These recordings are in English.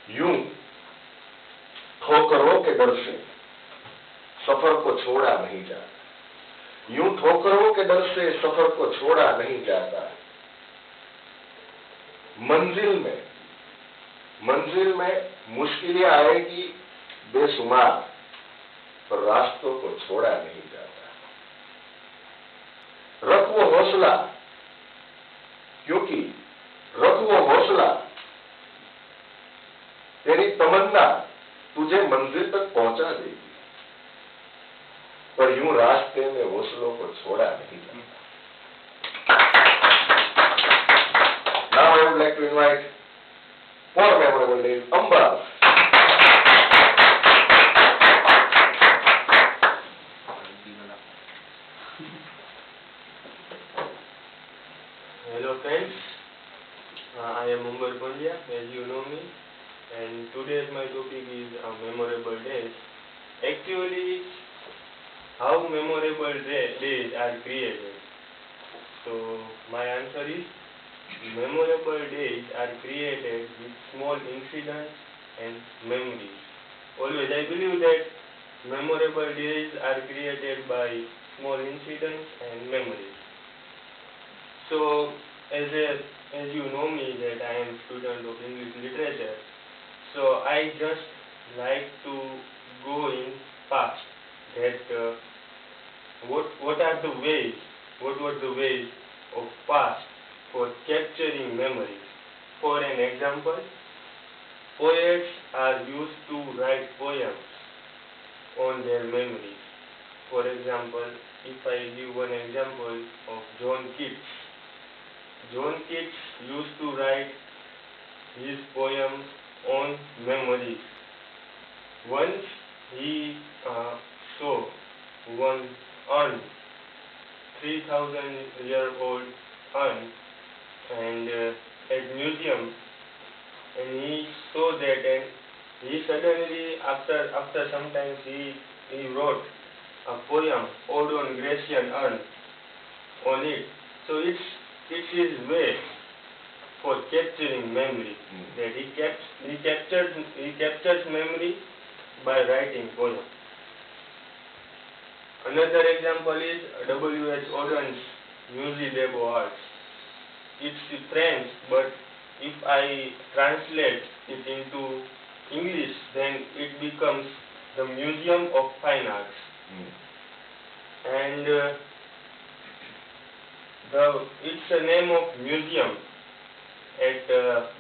यूं ठोकरों के डर से सफर को छोड़ा नहीं जाता। यूं ठोकरों के डर से सफर को छोड़ा नहीं जाता। मंजिल में मुश्किलें आएगी बेशुमार, पर रास्तों को छोड़ा नहीं जाता। रख वो हौसला, क्योंकि रख वो हौसला, तेरी तमन्ना तुझे मंजिल तक पहुंचा देगी, पर यूं रास्ते में हौसलों को छोड़ा नहीं जाता। Now I would like to invite four memorable days, Ambar. Hello friends, I am Ambar Pandya, as you know me, and today's my topic is memorable days. Actually, how memorable days are created? So my answer is, memorable days are created with small incidents and memories. Always I believe that memorable days are created by small incidents and memories. So as you know me that I am student of English literature, so I just like to go in past that what were the ways of past for capturing memories. For an example, poets are used to write poems on their memories. For example, if I give one example of John Keats used to write his poems on memories. Once he saw one urn, 3,000-year-old urn, and at museum, and he saw that, and he suddenly after some time he wrote a poem, Ode on Grecian Urn, on it. So it's his way for capturing memory, that he captures memory by writing poem. Another example is W.H. Audubon's Musée des Beaux-Arts. It's French, but if I translate it into English, then it becomes the Museum of Fine Arts. And it's a name of museum at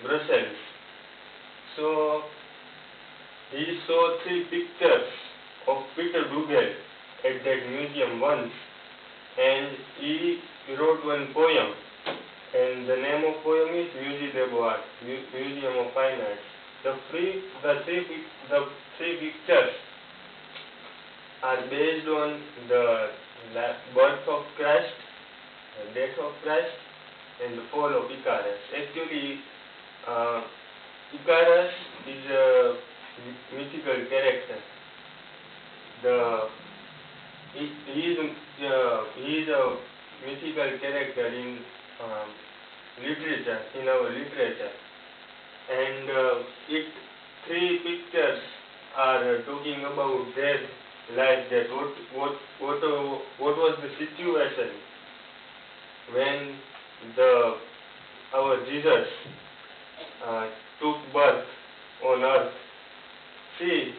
Brussels. So he saw 3 pictures of Peter Bruegel at that museum once, and he wrote one poem, and the name of poem is Musée des Beaux-Arts, Museum of Fine Arts. The three pictures are based on the birth of Christ, the death of Christ, and the fall of Icarus. Actually, Icarus is a mythical character. He is a mythical character in literature, in our literature, and 3 pictures are talking about their life. That what was the situation when our Jesus took birth on earth. See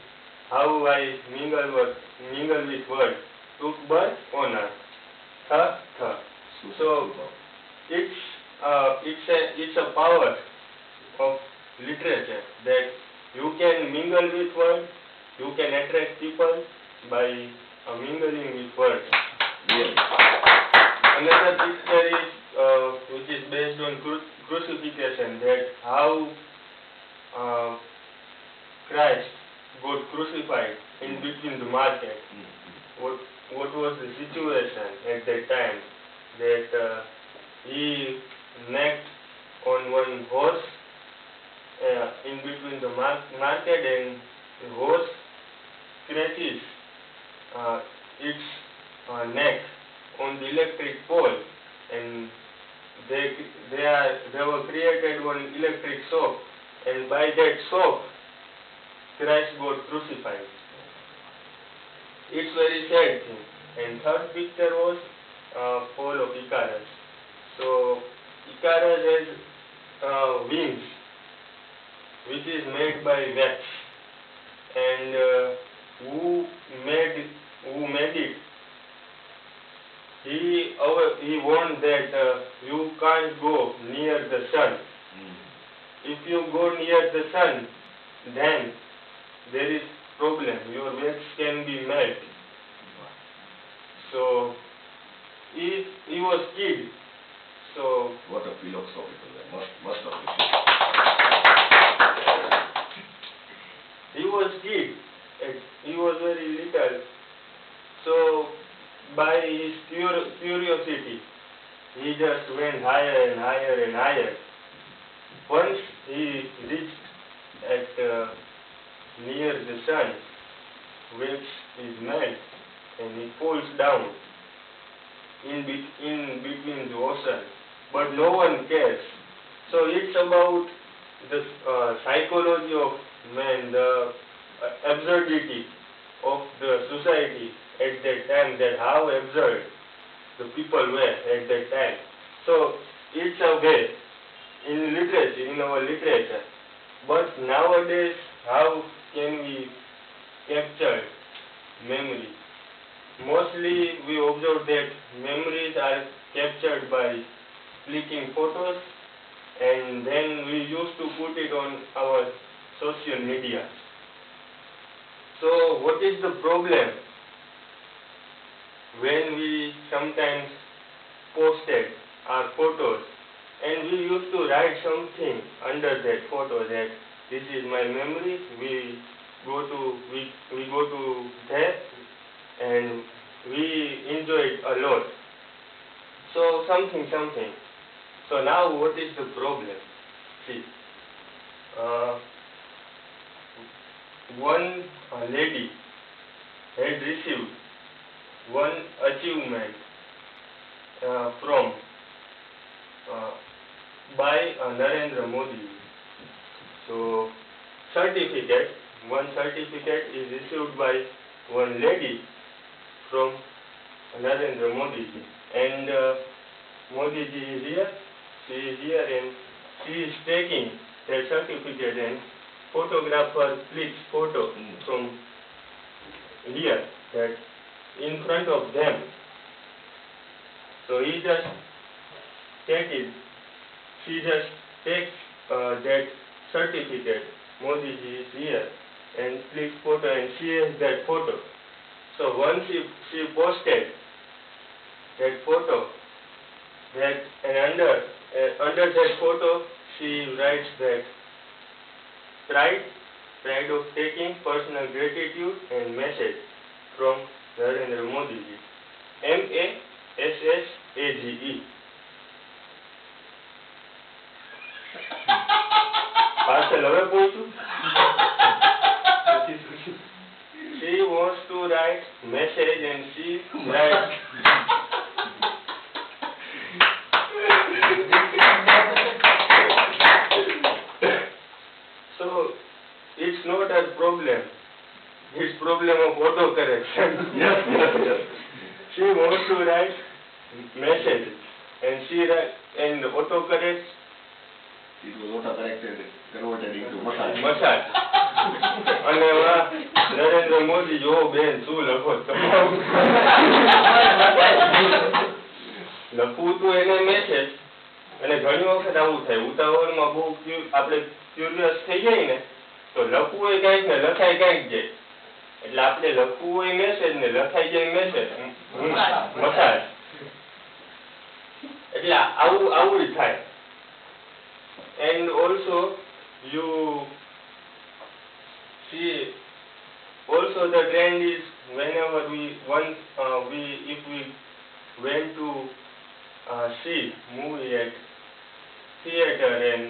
how I mingle with word. Took birth on earth. So it's a power of literature that you can mingle with words, you can attract people by mingling with words. Yes. Another picture is which is based on crucifixion, that how Christ got crucified in between the market. What was the situation at that time, that he nagged on one horse in between the market, and the horse scratches its neck on the electric pole, and they were created one electric shock, and by that shock Christ got crucified. It's very sad thing. And third picture was fall of Icarus. So Icarus has wings, which is made by wax, and who made it? He warned that you can't go near the sun. If you go near the sun, then there is problem. Your wax can be melt. So he was killed. So what a philosophical guy. Must have he was killed. He was very little. So by his curiosity, he just went higher and higher and higher. Once he reached at near the sun, wax is melt, and he falls down in between the ocean. But no one cares. So it's about the psychology of man, the absurdity of the society at that time, that how absurd the people were at that time. So it's a way in literature, in our literature. But nowadays, how can we capture memory? Mostly we observe that memories are captured by clicking photos, and then we used to put it on our social media. So what is the problem? When we sometimes posted our photos, and we used to write something under that photo, that this is my memory, we go to there and we enjoyed a lot. So something. So now what is the problem? See, one lady had received one achievement from by Narendra Modi. So one certificate is issued by one lady from Narendra Modi, and Modi ji is here. She is here, and she is taking that certificate, and photographer clicks photo from here, that in front of them. So he just take it. She just takes that certificate. Modi ji is here, and clicks photo, and she has that photo. So once she posted that photo, that and under that photo she writes that pride of taking, personal gratitude and message from Narendra Modi ji. MASSAGE. Parcel હવે પૂછું. She wants to write message, and she writes so it's not a problem. It's problem of autocorrection. Yes. She wants to write message, and she writes, and autocorrects. It was auto-corrected, converted into massage. અને નરેન્દ્ર મોદી જો બેન શું લખો લખવું તો એને message, અને ઘણી વખત આવું થાય, ઉતાવળમાં બહુ આપણે ક્યુરિયસ થઈ જાય ને, તો લખવું હોય કંઈક ને લખાય કંઈક જાય. એટલે આપણે લખવું હોય મેસેજ ને લખાઈ જાય મેસેજ, મસાજ. એટલે આવું થાય. And also you see, also the trend is whenever if we went to see movie at theater and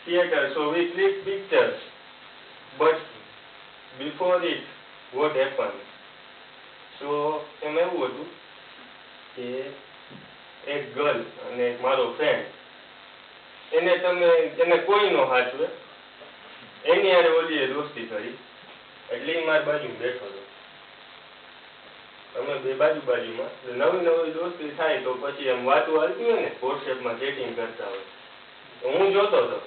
theater, so we click pictures, but before it what happened? So એમ એવું હતું કે એક girl અને એક મારો ફ્રેન્ડ, એને કોઈ નો હાચવે, એની હારે ઓલીએ દોસ્તી કરી એટલે ઈ મારી બાજુમાં બેઠો હતો. અમે બે બાજુમાં નવી દોસ્તી થાય તો પછી એમ વાતો હાલતી હોય ને વોટ્સએપમાં ચેટિંગ કરતા હોય તો હું જોતો હતો.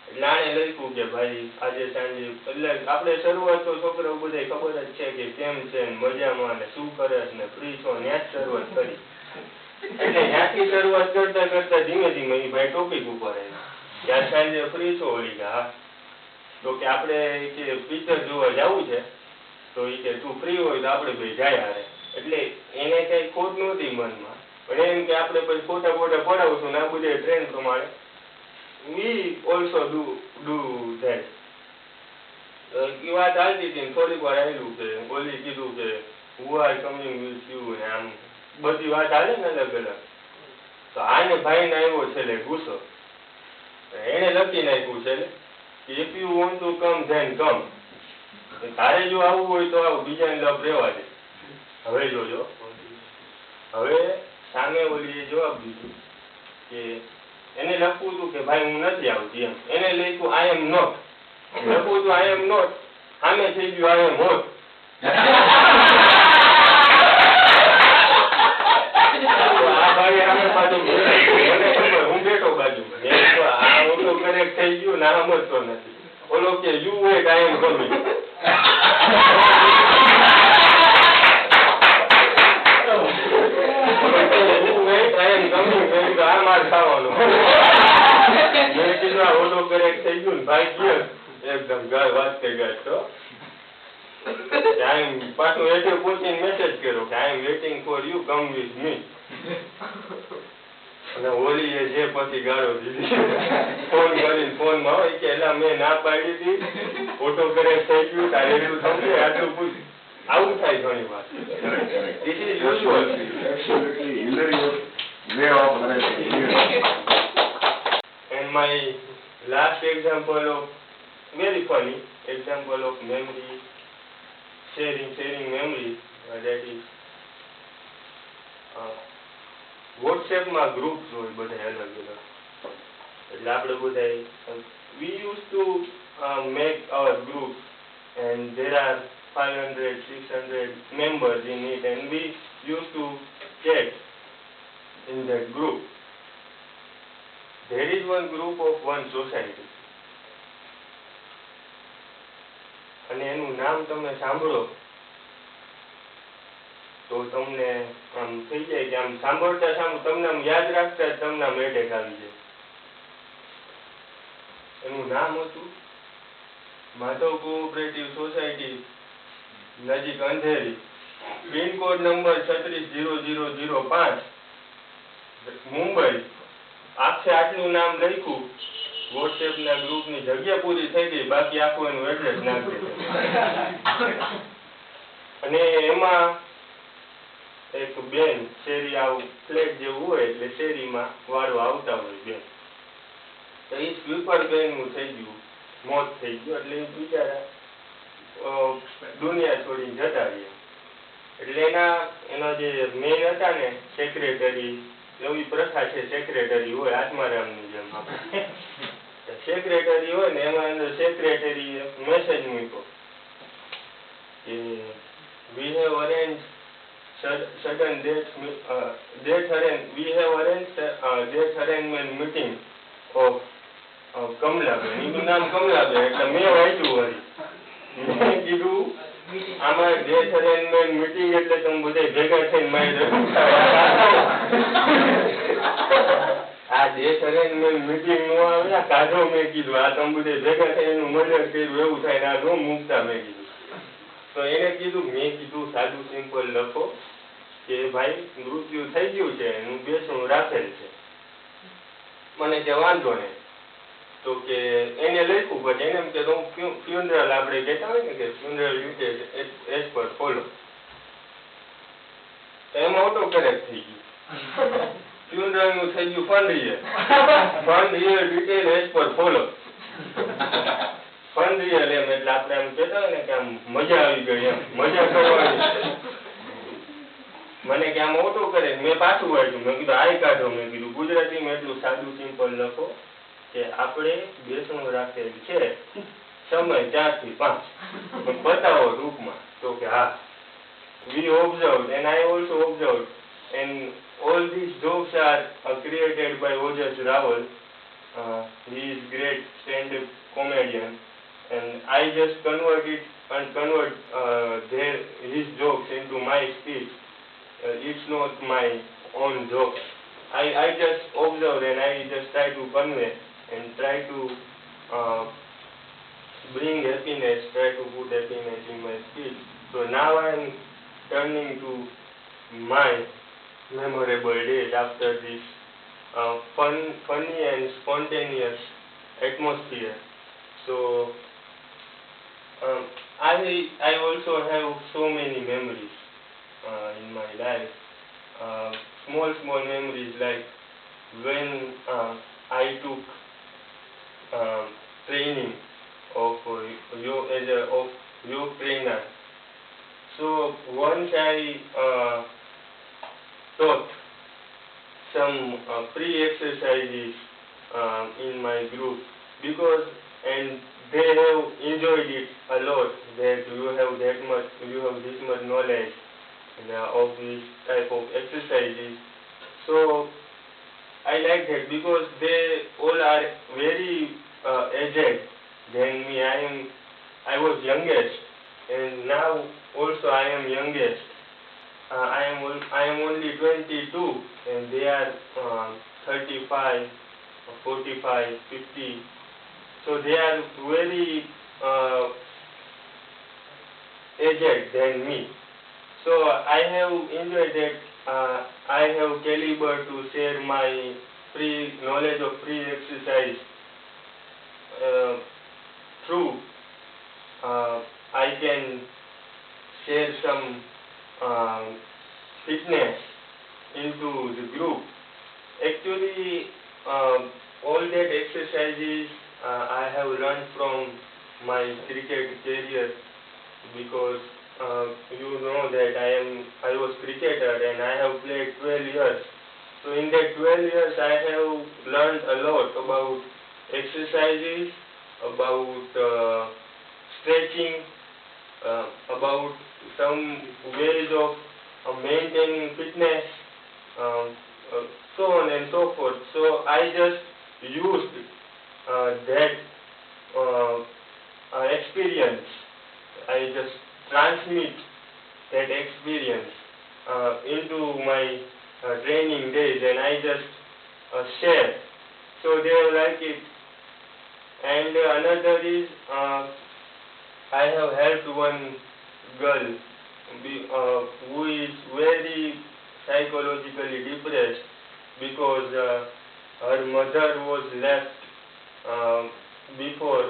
એટલે આણે લખ્યું કે ભાઈ આજે સાંજે એટલે આપણે શરૂઆત તો છોકરાઓ બધા ખબર જ છે કે કેમ છે ને મજામાં ને શું કરે ને ફ્રી છો ત્યાં જ શરૂઆત કરી. એટલે ત્યાંથી શરૂઆત કરતા કરતા ધીમે ધીમે એ ભાઈ ટોપિક ઉપર આવ્યા ત્યાં સાંજે ફ્રી છો ઓલી કે હા તો કે આપણે કે પિક્ચર જોવા જવું છે તો એ કે તું ફ્રી હોય તો આપણે બે જાય હારે. એટલે એને કઈ ખોટ નહોતી મનમાં પણ એમ કે આપણે પછી ફોટા પડાવશું ને આ બધે ટ્રેન્ડ પ્રમાણે we also do that. એ વાત હાલતી હતી થોડીક વાર આવેલું કે બોલી કીધું કે who are coming with you ને આમ બધી વાત હાલે ને અલગ અલગ. તો આને ભાઈને આવ્યો છેલ્લે ગુસ્સો. એને લખી નાખ્યું છે કે if you want to come then come. તારે જો આવવું હોય તો આવું બીજાને લપ રહેવા દે. હવે જોજો હવે સામે ઓલીએ જવાબ દીધું કે એને લખવું હતું કે ભાઈ હું નથી આવતી એમ. એને લખ્યું આઈ એમ નોટ. લખવું હતું આઈ એમ નોટ સામે થઈ ગયું આઈ એમ હોટ. આ ભાઈ સામે પાછું મને ખબર હું બેઠો બાજુમાં આ ઓલો કરેક્ટ થઈ ગયું ના સમજતો નથી. ઓલો કે you wait I am coming. આ માર ખાવાનું. મેં કીધું આ ઓલો કરેક્ટ થઈ ગયું ને ભાઈ ગયો એકદમ ગાય વાત થઈ ગયા છો. પાછું એટલે પૂછીને મેસેજ કર્યો કે I am waiting for you come with me. અને ઓલી જે પછી ગાળો દીધી ફોન કરીને ફોનમાં હોય કે એલા મેં ના પાડી હતી ઓટો કરેક્ટ થઈ ગયું તારે એટલું સમજે આટલું પૂછ. આવું થાય ઘણી વાર. This is usual. Absolutely hilarious way of managing. And my last example of very funny example of memory sharing memory that is WhatsApp માં ગ્રુપ્સ હોય બધા અલગ અલગ. એટલે આપણે બધા we used to make our groups and there are 500-600 members in it and we used to chat in that group. There is one group of one society અને એનું નામ તમે સાંભળો તો તમને આમ થઈ જાય કે આમ સાંભળતા તમને આમ યાદ રાખતા તમને આમ એટેક આવી જાય. એનું નામ હતું માધવ કોઓપરેટિવ સોસાયટી નજીક અંધેરી પિનકોડ નંબર 360005 મુંબઈ. આટલું નામ લખ્યું વોટ્સએપ ના ગ્રુપ ની જગ્યા પૂરી થઈ ગઈ બાકી આખું એનું એડ્રેસ નાખી દીધું. અને એમાં એક બેન શેરી આવું ફ્લેટ જેવું હોય એટલે શેરીમાં વાળો આવતા હોય બેન. તો એ સ્વીપર બેન નું થઈ ગયું મોત થઈ ગયું એટલે એ બિચારા દુનિયા છોડીને જતા રહ્યા. એટલે એના જે મેન હતા ને સેક્રેટરી એવી પ્રથા છે સેક્રેટરી હોય આત્મારામની જેમ સેક્રેટરી હોય ને એમાં અંદર સેક્રેટરી મેસેજ મૂક્યો કે we have arranged sudden date arrangement meeting of Kamlaben. એનું નામ કમલાબેન એટલે મેં વાંચ્યું વળી. મેં કીધું આમાં ડેથ અરેન્જમેન્ટ મીટિંગ એટલે તમે બધા ભેગા થઈને મારી આ ડેથ અરેન્જમેન્ટ મીટિંગ નું આવે કાઢો. મેં કીધું આ તમે બધા ભેગા થઈને એનું મર્ડર કર્યું એવું થાય ને આ રૂમ મૂકતા. મેં કીધું તો એને કીધું મેં કીધું સાદું સિમ્પલ લખો કે ભાઈ મૃત્યુ થઈ ગયું છે એનું બેસણું રાખેલ છે. મને કે વાંધો નહીં. તો કે એને લખ્યું પછી એને એમ કે ફ્યુનરલ આપણે કહેતા હોય ને કે ફ્યુનરલ યુટેજ એઝ પર ફોલો. તો એમાં ઓટો કરેક્ટ થઈ ગયું. ફ્યુનરલ નું થઈ ગયું fund year detail as per follow. Fund year એમ એટલે આપણે એમ કહેતા હોય ને કે આમ મજા આવી ગઈ એમ મજા કરવાની. મને કે આમ ઓટો કરે મેં પાછું વાંચ્યું. મેં કીધું આઈ કાઢો. મેં કીધું ગુજરાતીમાં એટલું સાદું સિમ્પલ લખો કે આપણે બેસણું રાખેલ છે સમય 4 થી 5 બતાવો ટૂંકમાં તો કે હા we observed and I also observed and all these jokes are created by Ojas Rawal. He is great stand-up comedian and I just convert his jokes into my speech. It's not my own joke. I just observe and I just try to convey and try to bring happiness, try to put happiness in my speech. So now I am turning to my memorable days after this funny and spontaneous atmosphere. So I also have so many memories in my life. Small memories like when I took training of yoga trainer. So once I taught some pre-exercises in my group because and they have enjoyed it a lot that you have this much knowledge of this type of exercises. So I like that because they all are very aged than me. I was youngest and now also I am youngest. I am only 22 and they are 35, 45, 50. So they are very aged than me. So I have enjoyed that. I have caliber to share my knowledge of pre-exercise through. I can share some fitness into the group. Actually, all that exercises I have learned from my cricket career because you know that I was cricketer and I have played 12 years. So in that 12 years I have learned a lot about exercises, about stretching, about some ways of maintaining fitness, so on and so forth. So I just used that experience. I just transmit that experience into my training days and I just share. So they like it. And another is I have helped one girl who is very psychologically depressed because her mother was left before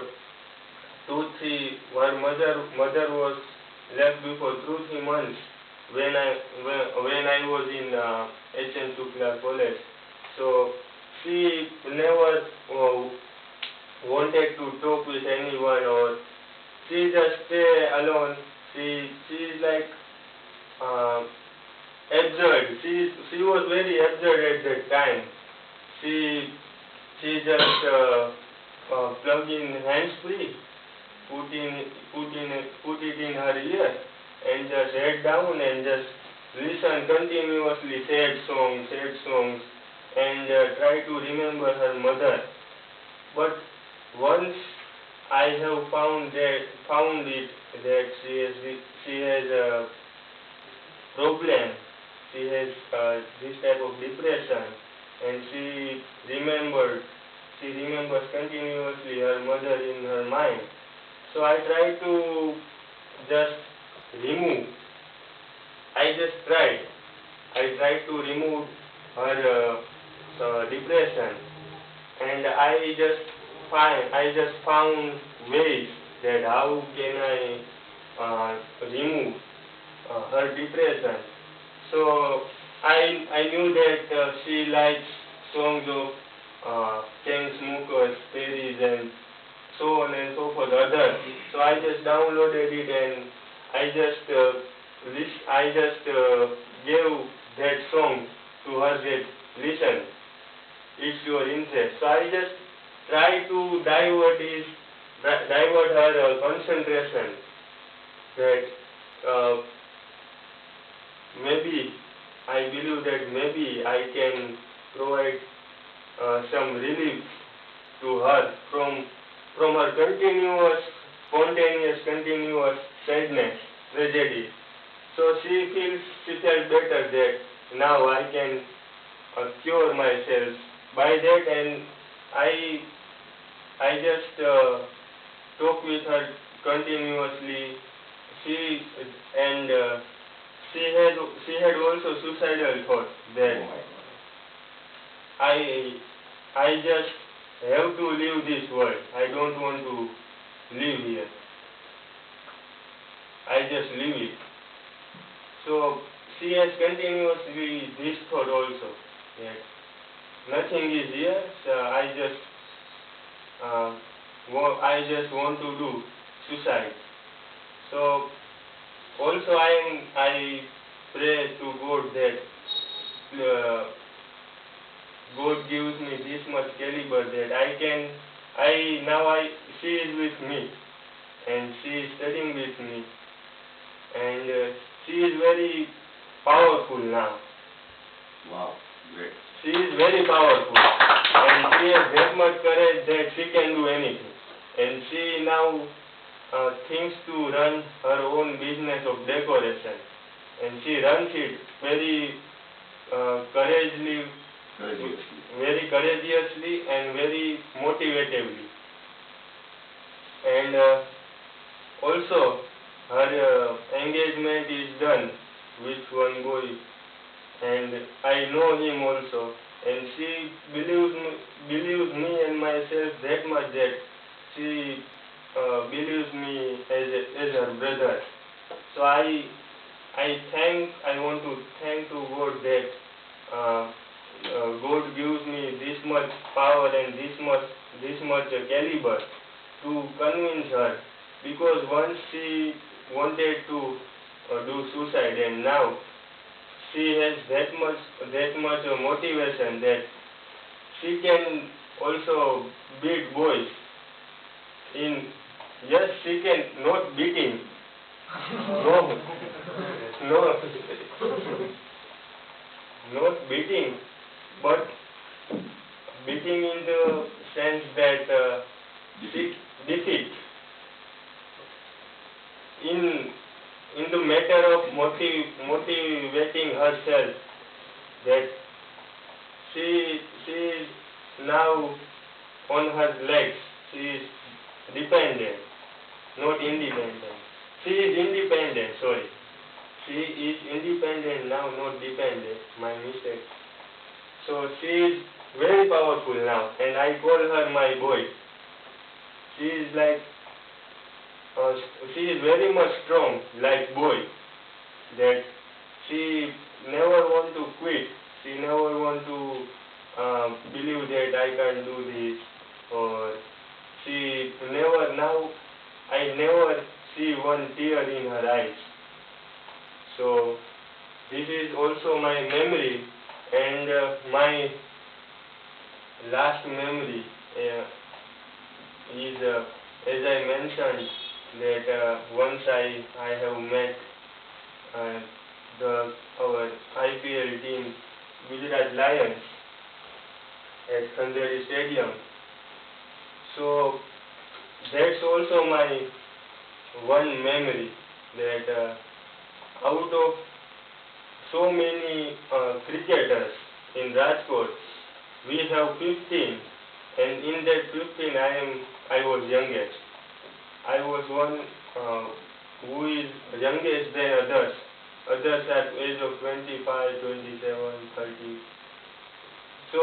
her mother was left before 2-3 months when I was in HN Shukla College. So she never wanted to talk with anyone or she just stay alone. She is like absurd. She was very absurd at that time. She just plug in hands free, put it in her ear and just head down and just listen continuously sad songs and try to remember her mother. But once I have found it that she has a problem, she has this type of depression and she remembers continuously her mother in her mind. So I try to just remove. I tried to remove her depression, and I just found ways that how can I remove her depression. So I knew that she likes songs of chain smokers, Perry's and so on and so forth, others. So I just downloaded it and I just gave that song to her that listen, it's your interest. So I just try to divert her concentration, that maybe I believe that maybe I can provide some relief to her from her continuous, spontaneous, continuous sadness, tragedy. So she felt better that now I can cure myself by that, and I just talk with her continuously. She and she had also suicidal thoughts that Oh my God. I just have to leave this world. I don't want to live here. I just leave it. So she has continuously this thought also, that nothing is here. So I just want to do suicide. So also I pray to God that God gives me this much caliber that she is with me, and she is studying with me, and she is very powerful now. Wow, great. She is very powerful, and she has that much courage that she can do anything. And she now thinks to run her own business of decoration, and she runs it very courageously, and very motivatively. And also her engagement is done with one boy, and I know him also, and she believes me and myself that much that she believes me as her brother. So I want to thank to God that God gives me this much power and this much caliber to convince her, because once she wanted to do suicide, and now she has that much motivation that she can also beat boys. Yes, she can, not beating. No, no, not beating, but beating in the sense that defeat. In the matter of motivating herself, that she is now on her legs. She is dependent, not independent. She is independent, sorry. She is independent now, not dependent. My mistake. So she is very powerful now, and I call her my boy. She is like, she is very much strong, like boy. That she never want to quit. She never want to believe that I can do this, or she never now. I never see one tear in her eyes. So this is also my memory, and my last memory is, as I mentioned, that once I have met our IPL team, Gujarat Lions, at Khanderi Stadium. So that's also my one memory, that out of so many cricketers in Rajkot, we have 15, and in that 15 I was youngest. I was one who is youngest than others. Others at age of 25, 27, 30. So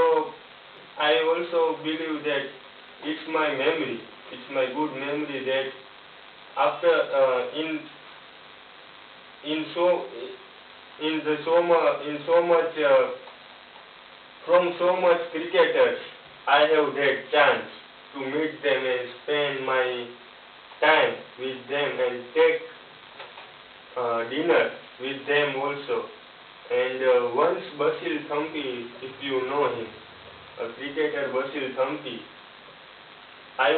I also believe that it's my memory, it's my good memory that after from so much cricketers, I have that chance to meet them and spend my time with them and take dinner with them also. And once Basil Thampi, if you know him, a cricketer Basil Thampi, I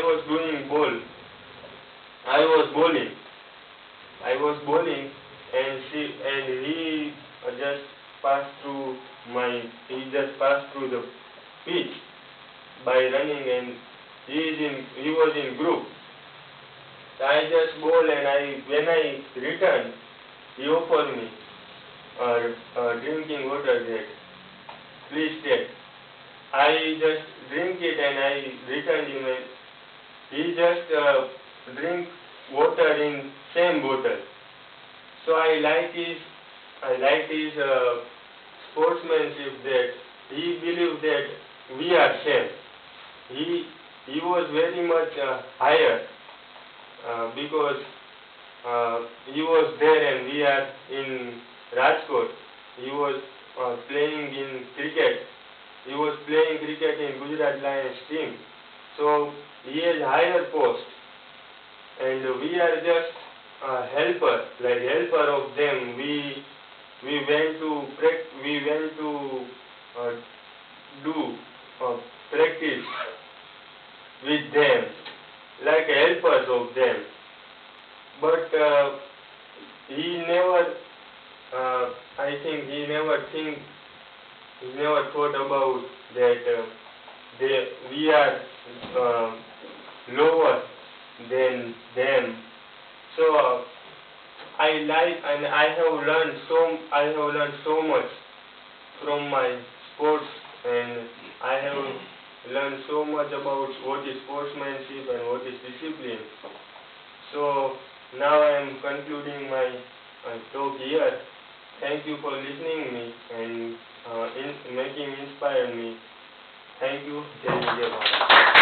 was doing ball. I was bowling. And he just passed through the pitch by running, and he was in group. I just bowl, and when I returned, he offered me drinking water that please take. I just drink it, and I returned him, and he just drink water in same bottle. So I like his sportsmanship, that he believed that we are same. He was very much higher because he was there and we are in Rajkot. He was playing in cricket. He was playing cricket in Gujarat Lions team. So he is higher post, and we are just helper of them. We went to do practice with them, like helpers of them. But he never, I think he never thought about that we are lower than them. So I like, and I have learned so much from my sports, and I have learned so much about what is sportsmanship and what is discipline. So now I am concluding my talk here. Thank you for listening me and making inspire me. Thank you. Jai Hind, Jai Bharat.